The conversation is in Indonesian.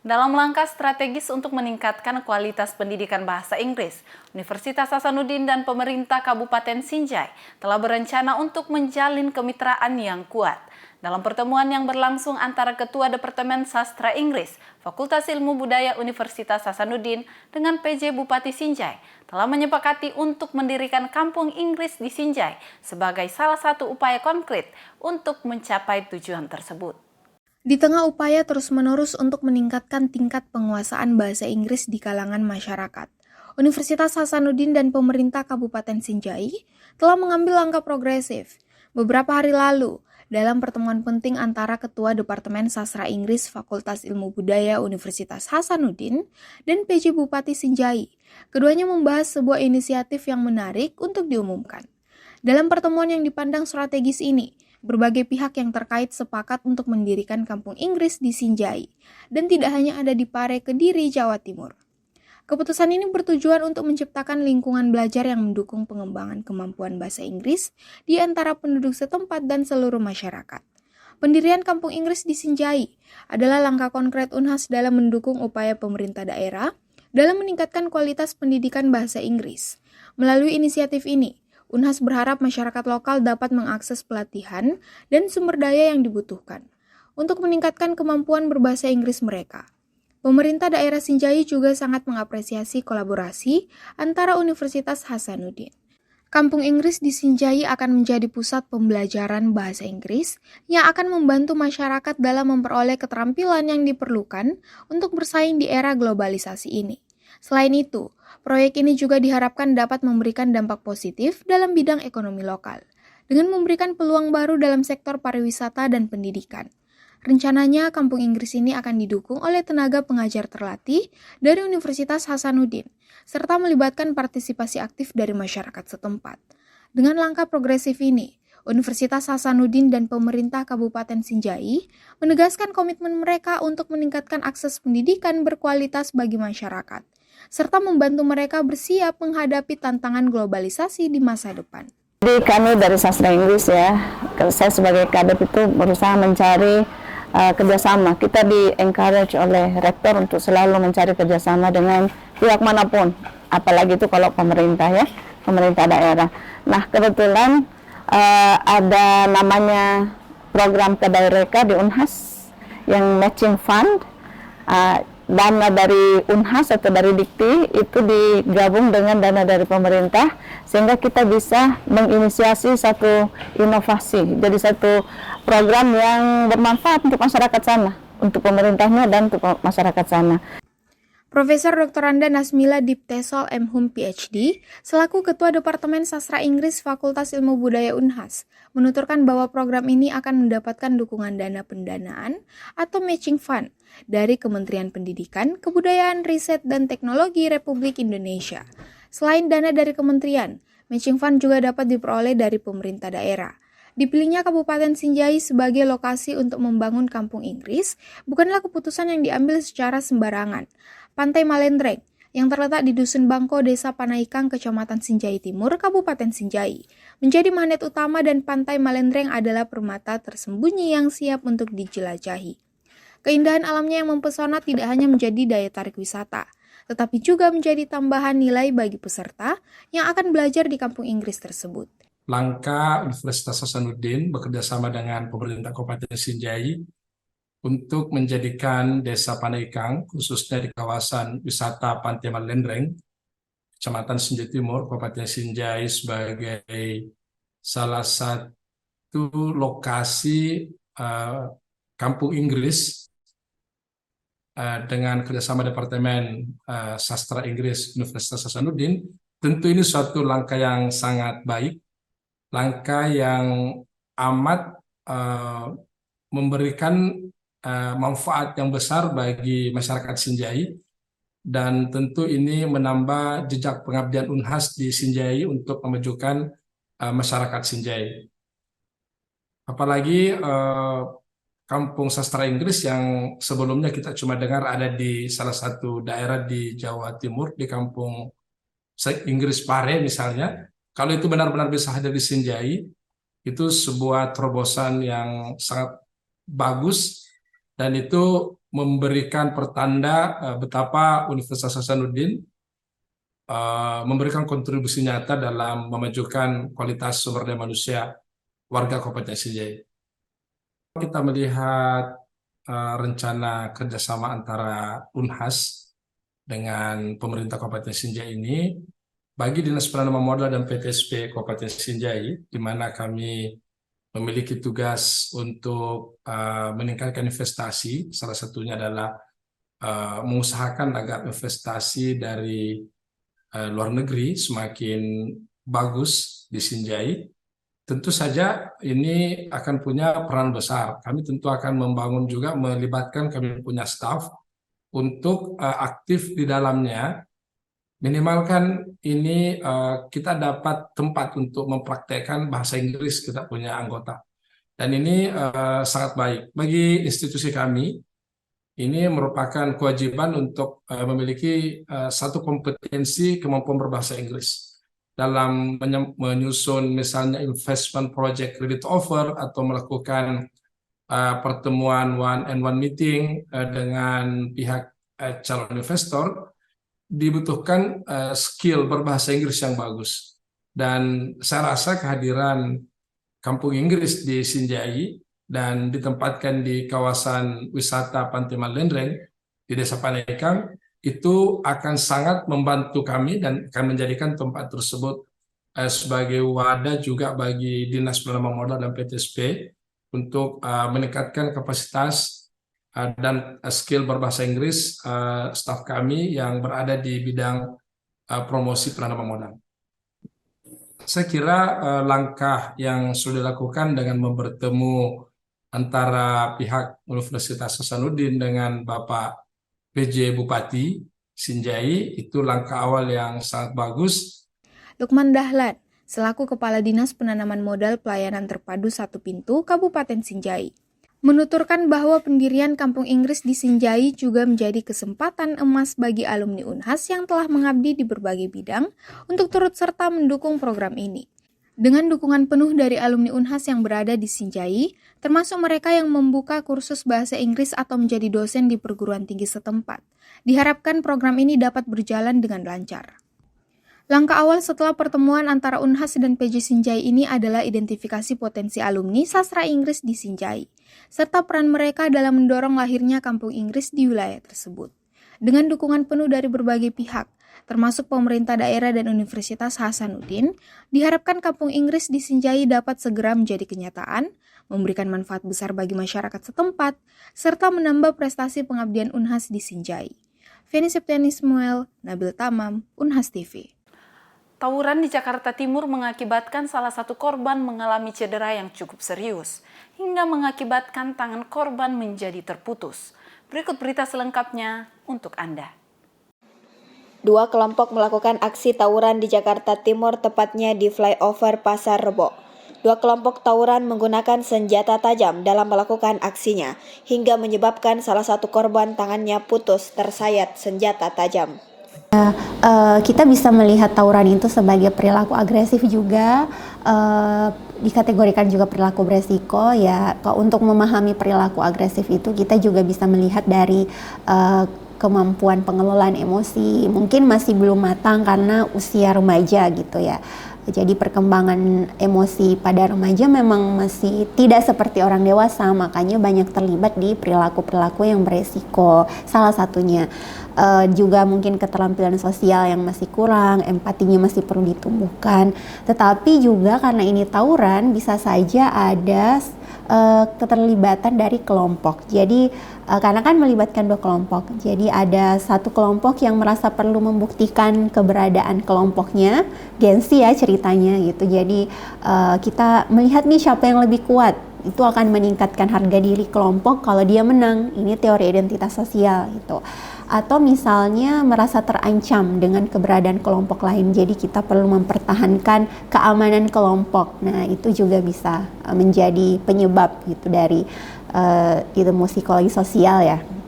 Dalam langkah strategis untuk meningkatkan kualitas pendidikan bahasa Inggris, Universitas Hasanuddin dan pemerintah Kabupaten Sinjai telah berencana untuk menjalin kemitraan yang kuat. Dalam pertemuan yang berlangsung antara Ketua Departemen Sastra Inggris, Fakultas Ilmu Budaya Universitas Hasanuddin dengan PJ Bupati Sinjai, telah menyepakati untuk mendirikan Kampung Inggris di Sinjai sebagai salah satu upaya konkret untuk mencapai tujuan tersebut. Di tengah upaya terus-menerus untuk meningkatkan tingkat penguasaan bahasa Inggris di kalangan masyarakat, Universitas Hasanuddin dan pemerintah Kabupaten Sinjai telah mengambil langkah progresif. Beberapa hari lalu, dalam pertemuan penting antara Ketua Departemen Sastra Inggris Fakultas Ilmu Budaya Universitas Hasanuddin dan PJ Bupati Sinjai, keduanya membahas sebuah inisiatif yang menarik untuk diumumkan. Dalam pertemuan yang dipandang strategis ini, berbagai pihak yang terkait sepakat untuk mendirikan Kampung Inggris di Sinjai, dan tidak hanya ada di Pare, Kediri, Jawa Timur. Keputusan ini bertujuan untuk menciptakan lingkungan belajar yang mendukung pengembangan kemampuan bahasa Inggris di antara penduduk setempat dan seluruh masyarakat. Pendirian Kampung Inggris di Sinjai adalah langkah konkret Unhas dalam mendukung upaya pemerintah daerah dalam meningkatkan kualitas pendidikan bahasa Inggris. Melalui inisiatif ini, Unhas berharap masyarakat lokal dapat mengakses pelatihan dan sumber daya yang dibutuhkan untuk meningkatkan kemampuan berbahasa Inggris mereka. Pemerintah daerah Sinjai juga sangat mengapresiasi kolaborasi antara Universitas Hasanuddin. Kampung Inggris di Sinjai akan menjadi pusat pembelajaran bahasa Inggris yang akan membantu masyarakat dalam memperoleh keterampilan yang diperlukan untuk bersaing di era globalisasi ini. Selain itu, proyek ini juga diharapkan dapat memberikan dampak positif dalam bidang ekonomi lokal, dengan memberikan peluang baru dalam sektor pariwisata dan pendidikan. Rencananya, Kampung Inggris ini akan didukung oleh tenaga pengajar terlatih dari Universitas Hasanuddin, serta melibatkan partisipasi aktif dari masyarakat setempat. Dengan langkah progresif ini, Universitas Hasanuddin dan pemerintah Kabupaten Sinjai menegaskan komitmen mereka untuk meningkatkan akses pendidikan berkualitas bagi masyarakat, serta membantu mereka bersiap menghadapi tantangan globalisasi di masa depan. Jadi kami dari Sastra Inggris ya, saya sebagai kadep itu berusaha mencari kerjasama. Kita di-encourage oleh rektor untuk selalu mencari kerjasama dengan pihak manapun, apalagi itu kalau pemerintah ya, pemerintah daerah. Nah kebetulan ada namanya program Kedaireka di Unhas yang matching fund. Dana dari Unhas atau dari Dikti itu digabung dengan dana dari pemerintah sehingga kita bisa menginisiasi satu inovasi, jadi satu program yang bermanfaat untuk masyarakat sana, untuk pemerintahnya dan untuk masyarakat sana. Profesor Dr. Anda Nasmila Diptesol M.Hum PhD, selaku Ketua Departemen Sastra Inggris Fakultas Ilmu Budaya Unhas, menuturkan bahwa program ini akan mendapatkan dukungan dana pendanaan atau matching fund dari Kementerian Pendidikan, Kebudayaan, Riset, dan Teknologi Republik Indonesia. Selain dana dari kementerian, matching fund juga dapat diperoleh dari pemerintah daerah. Dipilihnya Kabupaten Sinjai sebagai lokasi untuk membangun Kampung Inggris bukanlah keputusan yang diambil secara sembarangan. Pantai Malendreng, yang terletak di Dusun Bangko, Desa Panaikang, Kecamatan Sinjai Timur, Kabupaten Sinjai, menjadi magnet utama dan Pantai Malendreng adalah permata tersembunyi yang siap untuk dijelajahi. Keindahan alamnya yang mempesona tidak hanya menjadi daya tarik wisata, tetapi juga menjadi tambahan nilai bagi peserta yang akan belajar di Kampung Inggris tersebut. Langkah Universitas Hasanuddin bekerjasama dengan pemerintah Kabupaten Sinjai untuk menjadikan Desa Panaikang, khususnya di kawasan wisata Pantai Malendreng, Kecamatan Sinjai Timur, Kabupaten Sinjai sebagai salah satu lokasi Kampung Inggris dengan kerjasama Departemen Sastra Inggris Universitas Hasanuddin. Tentu ini suatu langkah yang sangat baik, langkah yang amat memberikan manfaat yang besar bagi masyarakat Sinjai, dan tentu ini menambah jejak pengabdian Unhas di Sinjai untuk memajukan masyarakat Sinjai. Apalagi Kampung Sastra Inggris yang sebelumnya kita cuma dengar ada di salah satu daerah di Jawa Timur, di Kampung Inggris Pare misalnya. Kalau itu benar-benar bisa hadir di Sinjai, itu sebuah terobosan yang sangat bagus, dan itu memberikan pertanda betapa Universitas Hasanuddin memberikan kontribusi nyata dalam memajukan kualitas sumber daya manusia warga Kabupaten Sinjai. Kita melihat rencana kerjasama antara Unhas dengan pemerintah Kabupaten Sinjai ini bagi Dinas Penanaman Modal dan PTSP Kabupaten Sinjai, di mana kami memiliki tugas untuk meningkatkan investasi. Salah satunya adalah mengusahakan agar investasi dari luar negeri semakin bagus di Sinjai. Tentu saja ini akan punya peran besar. Kami tentu akan membangun juga, melibatkan kami punya staf untuk aktif di dalamnya. Minimalkan ini kita dapat tempat untuk mempraktekkan bahasa Inggris, kita punya anggota. Dan ini sangat baik. Bagi institusi kami, ini merupakan kewajiban untuk memiliki satu kompetensi kemampuan berbahasa Inggris dalam menyusun misalnya investment project credit offer atau melakukan pertemuan one-on-one meeting dengan pihak calon investor. Dibutuhkan skill berbahasa Inggris yang bagus. Dan saya rasa kehadiran Kampung Inggris di Sinjai dan ditempatkan di kawasan wisata Pantai Malendreng di Desa Panekang itu akan sangat membantu kami dan akan menjadikan tempat tersebut sebagai wadah juga bagi Dinas Penanaman Modal dan PTSP untuk meningkatkan kapasitas dan skill berbahasa Inggris staf kami yang berada di bidang promosi penanaman modal. Saya kira langkah yang sudah dilakukan dengan bertemu antara pihak Universitas Hasanuddin dengan Bapak PJ Bupati Sinjai itu langkah awal yang sangat bagus. Lukman Dahlan, selaku Kepala Dinas Penanaman Modal Pelayanan Terpadu Satu Pintu Kabupaten Sinjai, menuturkan bahwa pendirian Kampung Inggris di Sinjai juga menjadi kesempatan emas bagi alumni Unhas yang telah mengabdi di berbagai bidang untuk turut serta mendukung program ini. Dengan dukungan penuh dari alumni Unhas yang berada di Sinjai, termasuk mereka yang membuka kursus bahasa Inggris atau menjadi dosen di perguruan tinggi setempat, diharapkan program ini dapat berjalan dengan lancar. Langkah awal setelah pertemuan antara Unhas dan PJ Sinjai ini adalah identifikasi potensi alumni sastra Inggris di Sinjai, serta peran mereka dalam mendorong lahirnya Kampung Inggris di wilayah tersebut. Dengan dukungan penuh dari berbagai pihak, termasuk pemerintah daerah dan Universitas Hasanuddin, diharapkan Kampung Inggris di Sinjai dapat segera menjadi kenyataan, memberikan manfaat besar bagi masyarakat setempat, serta menambah prestasi pengabdian Unhas di Sinjai. Feni Septiani Ismail, Nabil Tamam, Unhas TV. Tawuran di Jakarta Timur mengakibatkan salah satu korban mengalami cedera yang cukup serius, hingga mengakibatkan tangan korban menjadi terputus. Berikut berita selengkapnya untuk Anda. Dua kelompok melakukan aksi tawuran di Jakarta Timur, tepatnya di flyover Pasar Rebo. Dua kelompok tawuran menggunakan senjata tajam dalam melakukan aksinya, hingga menyebabkan salah satu korban tangannya putus tersayat senjata tajam. Kita bisa melihat tawuran itu sebagai perilaku agresif juga, dikategorikan juga perilaku beresiko ya. Untuk memahami perilaku agresif itu kita juga bisa melihat dari kemampuan pengelolaan emosi, mungkin masih belum matang karena usia remaja gitu ya. Jadi perkembangan emosi pada remaja memang masih tidak seperti orang dewasa, makanya banyak terlibat di perilaku-perilaku yang beresiko. Salah satunya juga mungkin keterampilan sosial yang masih kurang, empatinya masih perlu ditumbuhkan. Tetapi juga karena ini tawuran, bisa saja ada keterlibatan dari kelompok. Jadi karena kan melibatkan dua kelompok, jadi ada satu kelompok yang merasa perlu membuktikan keberadaan kelompoknya, gengsi ya ceritanya gitu. Jadi kita melihat nih siapa yang lebih kuat, itu akan meningkatkan harga diri kelompok kalau dia menang. Ini teori identitas sosial gitu. Atau misalnya merasa terancam dengan keberadaan kelompok lain, jadi kita perlu mempertahankan keamanan kelompok. Nah itu juga bisa menjadi penyebab gitu dari ilmu psikologi sosial ya.